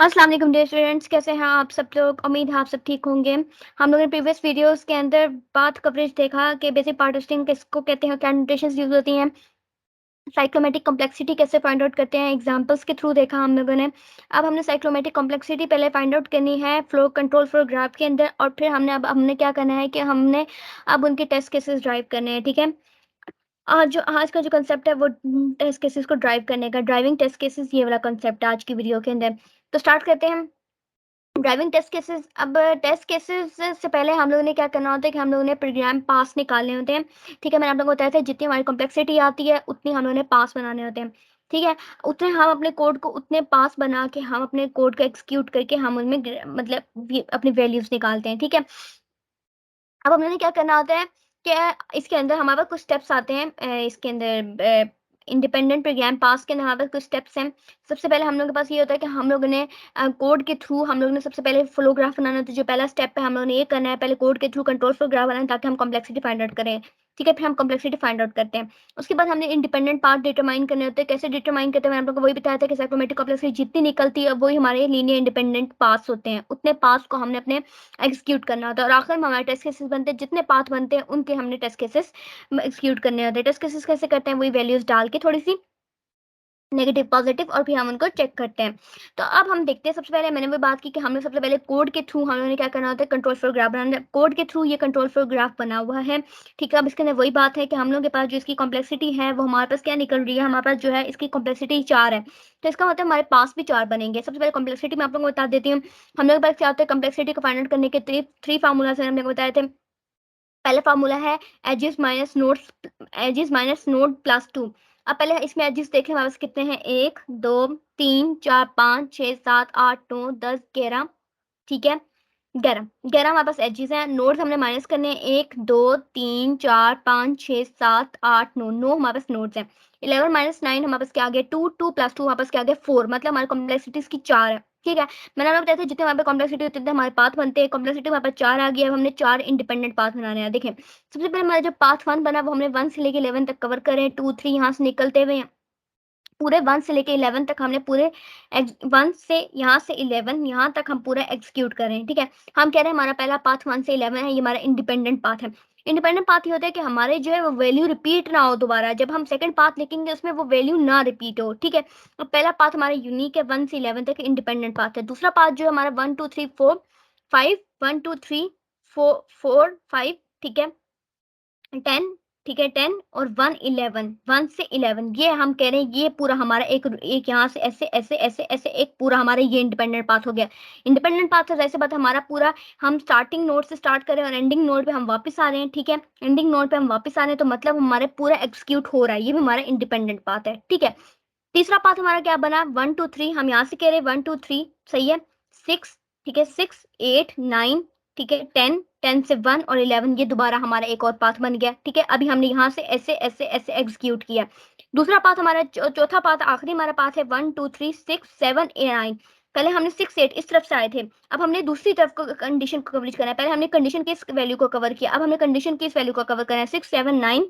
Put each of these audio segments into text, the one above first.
अस्सलाम वालेकुम dear students, कैसे हैं आप सब लोग। उम्मीद है आप सब ठीक होंगे। हम लोगों ने प्रीवियस वीडियोस के अंदर बात कवरेज देखा कि बेसिक पार्टिशनिंग किसको कहते हैं, क्या नोटेशंस यूज होती हैं, साइक्लोमेटिक कॉम्प्लेक्सिटी कैसे फाइंड आउट करते हैं, एग्जांपल्स के थ्रू देखा हम लोगों ने। अब हमने साइक्लोमेटिक कॉम्प्लेक्सिटी पहले फाइंड आउट करनी है फ्लो कंट्रोल फ्लो ग्राफ के अंदर, और फिर हमने क्या करना है कि हमने अब उनके टेस्ट केसेस ड्राइव करने हैं। ठीक है, आज का जो कंसेप्ट है वो टेस्ट केसेस को ड्राइव करने का, ड्राइविंग टेस्ट केसेस, ये वाला कंसेप्ट है आज की वीडियो के अंदर। तो स्टार्ट करते हैं ड्राइविंग टेस्ट केसेस। अब टेस्ट केसेस से पहले हम लोगों ने क्या करना होता है कि हम लोगों ने प्रोग्राम पास निकालने होते हैं। ठीक है, मैंने आप लोगों को बताया था जितनी हमारी कॉम्प्लेक्सिटी आती है उतनी हम लोगों ने पास बनाने होते हैं। ठीक है, उतने हम अपने कोड को उतने पास बना के हम अपने कोड को एक्सिक्यूट करके हम उनमें मतलब अपनी वैल्यूज निकालते हैं। ठीक है, अब हम लोगों ने क्या करना होता है कि इसके अंदर हमारे पास कुछ स्टेप्स आते हैं। इसके अंदर इंडिपेंडेंट प्रोग्राम पास के अंदर हमारे पास कुछ स्टेप्स हैं। सबसे पहले हम लोग के पास ये होता है कि हम लोगों ने कोड के थ्रू हम लोगों ने सबसे पहले फ्लो ग्राफ बनाना होता है। जो पहला स्टेप है हम लोगों ने ये करना है, पहले कोड के थ्रू कंट्रोल फ्लो ग्राफ बनाना ताकि हम कॉम्प्लेक्सिटी फाइंड आउट करें। ठीक है, फिर हम कॉम्प्लेक्सिटी फाइंड आउट करते हैं। उसके बाद हमने इंडिपेंडेंट पार्ट डिटरमाइन करने होते हैं। कैसे डिटरमाइन करते हैं, मैंने आप लोगों को वही बताया था कि साइक्लोमेटिक कॉम्प्लेक्सिटी जितनी निकलती है वही हमारे लीनियर इंडिपेंडेंट पास होते हैं, उतने पास को हमने अपने एग्जीक्यूट करना होता है। और आखिर में हमारे टेस्ट केसेस बनते हैं, जितने पाथ बनते हैं उनके हमने टेस्ट केसेस एग्जीक्यूट करने होते हैं। टेस्ट केसेस कैसे करते हैं, वही वैल्यूज डाल के थोड़ी सी नेगेटिव पॉजिटिव, और फिर हम उनको चेक करते हैं। तो अब हम देखते हैं, सबसे पहले मैंने वो बात की कि हमने सबसे पहले कोड के थ्रू हम लोगों ने क्या करना होता है, कंट्रोल फ्लो ग्राफ बनाना है। कोड के थ्रू ये कंट्रोल फ्लो ग्राफ बना हुआ है। ठीक है, अब इसके अंदर वही बात है कि हम लोग के पास जो इसकी कॉम्प्लेक्सिटी है वो हमारे पास क्या निकल रही है, हमारे पास जो है इसकी कॉम्प्लेक्सिटी 4 है। तो इसका मतलब हमारे पास भी 4 बनेंगे। सबसे पहले कॉम्प्लेक्सिटी मैं आप लोगों को बता देती हूँ। हम लोग के पास क्या होता है, कॉम्प्लेक्सिटी को फाइंड आउट करने के थ्री फार्मूलाज हमने बताए थे। पहला फार्मूला है एजिस माइनस नोड प्लस 2। अब पहले इसमें एजिस देखें हमारे पास कितने हैं, 1 2 3 4 5 6 7 8 9 10 11। ठीक है, 11 11 हमारे पास एजिस हैं। नोड्स हमने माइनस करने हैं, 1 2 3 4 5 6 7 8 9 9 हमारे पास नोड्स हैं। 11 माइनस 9 हमारे पास क्या आ गया, 2 2 प्लस 2 हमारे पास क्या आ गया, 4। मतलब हमारी कॉम्प्लेक्सिटीज की 4 है। ठीक है, मैंने आपको बताया था जितने हमारे कॉम्प्लेक्सिटी होती है हमारे पाथ बनते हैं। कॉम्प्लेक्सिटी हमारे पास 4 आ गया। अब हमने 4 इंडिपेंडेंट पाथ बनाने हैं। देखें, सबसे पहले हमारा जो पाथ 1 बना वो हमने 1 से लेके 11 तक कवर करें। 2 3 यहाँ से निकलते हुए पूरे 1 से लेके 11 तक हमने पूरे 1 से यहाँ से 11 यहाँ तक हम पूरा एग्जीक्यूट करें। ठीक है, हम कह रहे हैं हमारा पहला पाथ 1 से 11 है, ये हमारा इंडिपेंडेंट पाथ है। इंडिपेंडेंट पाथ ये होता है कि हमारे जो है वो वैल्यू रिपीट ना हो दोबारा, जब हम सेकंड पाथ लिखेंगे उसमें वो वैल्यू ना रिपीट हो। ठीक है, तो पहला पाथ हमारा यूनिक है, 1 से 11 तक इंडिपेंडेंट पाथ है। दूसरा पाथ जो है हमारा 1 2 3 4 5 1 2 3 4 4 5। ठीक है, 10। ठीक है, 10 और 1 11, 1 से 11 ये हम कह रहे हैं ये पूरा हमारा एक एक यहाँ से ऐसे ऐसे ऐसे ऐसे एक पूरा हमारा ये इंडिपेंडेंट पाथ हो गया। इंडिपेंडेंट पाथ है जैसे बात हमारा पूरा, हम स्टार्टिंग नोड से स्टार्ट करें और एंडिंग नोड पे हम वापस आ रहे हैं। ठीक है, एंडिंग नोड पे हम वापस आ रहे हैं तो मतलब हमारे पूरा एग्जीक्यूट हो रहा है, ये भी हमारा इंडिपेंडेंट पाथ है। ठीक है, तीसरा पाथ हमारा क्या बना, 1 2 3, हम यहाँ से कह रहे हैं 1 2 3 सही है। 6, ठीक है, 6 8 9, ठीक है, 10 10 से 1 और 11, ये दोबारा हमारा एक और पाथ बन गया। ठीक है, अभी हमने यहाँ से ऐसे ऐसे ऐसे एग्जीक्यूट किया। दूसरा पाथ हमारा चौथा पाथ आखिरी हमारा पाथ है 1 2 3 6 7 9। पहले हमने 6 8 इस तरफ से आए थे, अब हमने दूसरी तरफ को कंडीशन को कवरेज करना है। पहले हमने कंडीशन की इस वैल्यू को कवर किया, अब हमने कंडीशन की इस वैल्यू को कवर करना है। 6 7 9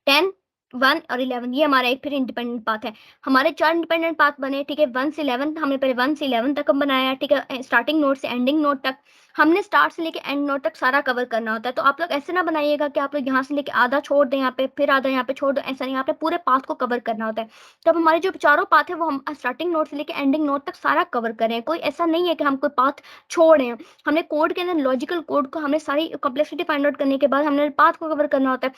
10 1 और 11, ये हमारा एक फिर इंडिपेंडेंट पाथ है। हमारे 4 इंडिपेंडेंट पाथ बने। ठीक है, 1 से 11 हमने पहले 1 से 11 तक हम बनाया। ठीक है, स्टार्टिंग नोड से एंडिंग नोड तक हमने स्टार्ट से लेके एंड नोड तक सारा कवर करना होता है। तो आप लोग ऐसे ना बनाइएगा कि आप लोग यहाँ से लेके आधा छोड़ दें यहाँ पे, फिर आधा यहाँ पे छोड़ दो, ऐसा नहीं, यहाँ पे पूरे पाथ को कवर करना होता है। तो अब हमारे जो चारों पाथ है वो हम स्टार्टिंग नोड से लेके एंडिंग नोड तक सारा कवर करें। कोई ऐसा नहीं है कि हम कोई पाथ छोड़े हैं। हमने कोड के अंदर लॉजिकल कोड को हमने सारी कॉम्प्लेक्सिटी फाइंड आउट करने के बाद हमने पाथ को कवर करना होता है।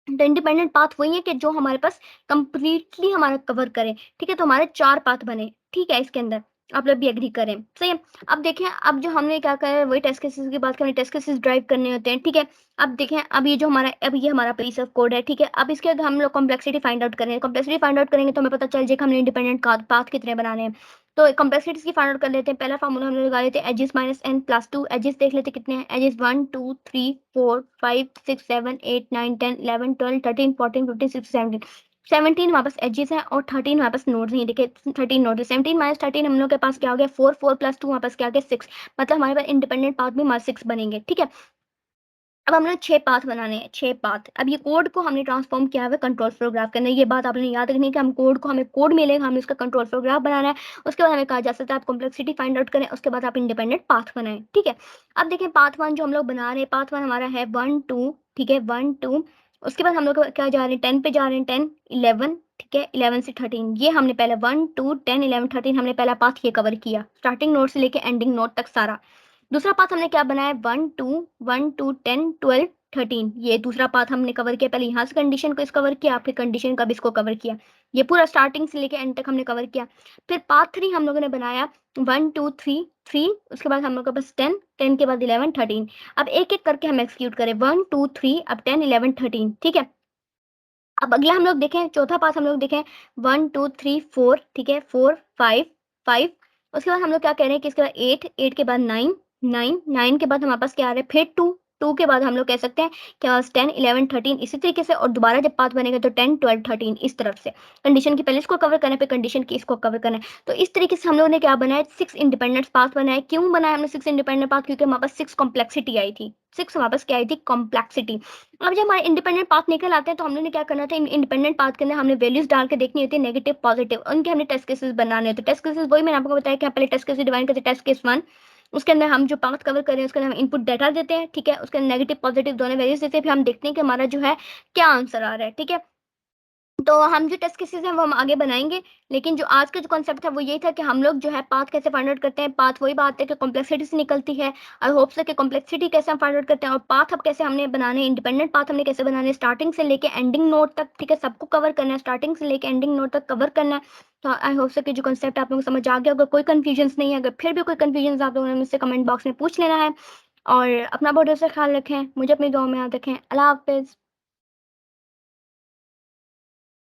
तो इंडिपेंडेंट पाथ वही है कि जो हमारे पास कंप्लीटली हमारा कवर करे। ठीक है, तो हमारे 4 पाथ बने। ठीक है, इसके अंदर आप लोग भी एग्री करें, सही है। अब देखें, अब जो हमने क्या करा है वही टेस्ट केसेस की बात करें, टेस्ट केसेस ड्राइव करने होते हैं। ठीक है, अब देखें, अब ये जो हमारा अब ये हमारा पीस ऑफ कोड है। ठीक है, अब इसके बाद हम लोग कॉम्प्लेक्सिटी फाइंड आउट करेंगे। कॉम्प्लेक्सिटी फाइंड आउट करेंगे तो हमें पता चल जाएगा हमने इंडिपेंडेंट पाथ कितने बनाने हैं। तो कॉम्प्लेक्सिटीज की फाइंड आउट कर लेते हैं। पहला फार्मूला हमने लगा लेते हैं एजिस माइनस एन प्लस 2। एजिस देख लेते कितने हैं, एजिस 1 2 3 4 5 6 7 8 9 10 11 12 13 14 15 16 17। 17 हमारे पास एजेस हैं और 13 हमारे पास नोड्स हैं। देखिए 13 नोड है, 17 माइनस 13 हम लोग के पास क्या हो गया, 4 4 प्लस 2 हमारे पास क्या हो गया, 6। मतलब हमारे पास इंडिपेंडेंट पाथ भी हमारे 6 बनेंगे। ठीक है, अब हमने 6 पाथ बनाने हैं, 6 पाथ। अब ये कोड को हमने ट्रांसफॉर्म किया हुआ है कंट्रोल फ्लो ग्राफ के अंदर। ये बात आपने याद रखनी है कि हम कोड को, हमें कोड मिलेगा, हमें उसका कंट्रोल फ्लो ग्राफ बनाना है। उसके बाद हमें कहा जा सकता है आप कॉम्प्लेक्सिटी फाइंड आउट करें, उसके बाद आप इंडिपेंडेंट पाथ बनाएं, ठीक है। अब देखें पाथ 1 जो हम लोग बना रहे हैं, पाथ 1 हमारा है 1 2, ठीक है, 1 2। उसके बाद हम लोग क्या जा रहे हैं, 10 पे जा रहे हैं, 10 11, ठीक है, 11 से 13। ये हमने पहले 1 2 10 11 13 हमने पहला पाथ ये कवर किया, स्टार्टिंग नोड से लेके एंडिंग नोड तक सारा। दूसरा पाथ हमने क्या बनाया, 1 2 10 12 13। ये दूसरा पाथ हमने कवर किया, पहले यहाँ से कंडीशन को इस कवर किया, फिर कंडीशन का भी इसको कवर किया। ये पूरा स्टार्टिंग से लेके एंड तक हमने कवर किया। फिर पाथ 3 हम लोगों ने बनाया 1 2 3 3। उसके बाद हम लोग के पास 10, 10 के बाद 11 13। अब एक एक करके हम एक्सक्यूट करें, 1 2 3, अब 10 11 13, ठीक है। अब अगला हम लोग देखें, चौथा पाथ हम लोग देखें 1 2 3 4, ठीक है, 4 5 5। उसके बाद हम लोग क्या कह रहे हैं कि इसके बाद 8, 8 के बाद 9 9 9 के बाद हमारे पास क्या आ रहा है, फिर 2 2 के बाद हम लोग कह सकते हैं क्या, 10 11 13 इसी तरीके से। और दोबारा जब पाथ बनेगा तो 10 12 13 इस तरफ से। कंडीशन की पहले इसको कवर करने पे कंडीशन की इसको कवर करना है। तो इस तरीके से हम लोगों ने क्या बनाया, 6 इंडिपेंडेंट पाथ बनाए। क्यों बनाया हमने 6 इंडिपेंडेंट पाथ, क्योंकि हमारे पास 6 कॉम्प्लेक्सिटी आई थी, 6 हमारे पास क्या आई थी, कॉम्प्लेक्सिटी। अब जब हमारे इंडिपेंडेंट पाथ निकल आते हैं तो हमने क्या करना था, इंडिपेंडेंट पाथ के अंदर हमने वैल्यूज डाल के देखनी होती है, नेगेटिव पॉजिटिव, उनके हमने टेस्ट केसेस बनाने होते हैं। टेस्ट केसेस वही मैंने आपको बताया कि पहले टेस्ट केसेस डिवाइड करते हैं, टेस्ट केस 1, उसके अंदर हम जो पाथ कवर कर रहे हैं उसके अंदर हम इनपुट डाटा देते हैं, ठीक है, उसके अंदर नेगेटिव पॉजिटिव दोनों वैल्यूज देते हैं, फिर हम देखते हैं कि हमारा जो है क्या आंसर आ रहा है, ठीक है। तो हम जो टेस्ट केसेस हैं वो हम आगे बनाएंगे, लेकिन जो आज का जो कॉन्सेप्ट था वो यही था कि हम लोग जो है पाथ कैसे फाइंड आउट करते हैं। पाथ वही बात है कि कॉम्प्लेक्सिटी से निकलती है। आई होप से कि कॉम्प्लेक्सिटी कैसे हम फाइंड आउट करते हैं, और पाथ अब कैसे हमने बनाने, इंडिपेंडेंट पाथ हमने कैसे बनाने, स्टार्टिंग से लेके एंडिंग नोड तक, ठीक है, सबको कवर करना है, स्टार्टिंग से लेके एंडिंग नोड तक कवर करना है। तो आई होप से कि जो कॉन्सेप्ट आप लोगों को समझ आ गया। अगर कोई कन्फ्यूजन नहीं है, अगर फिर भी कोई कन्फ्यूजन आप लोगों ने मुझसे कमेंट बॉक्स में पूछ लेना है। और अपना बहुत सा ख्याल रखें, मुझे अपनी दुआ में याद रखें। अल्लाह हाफिज़।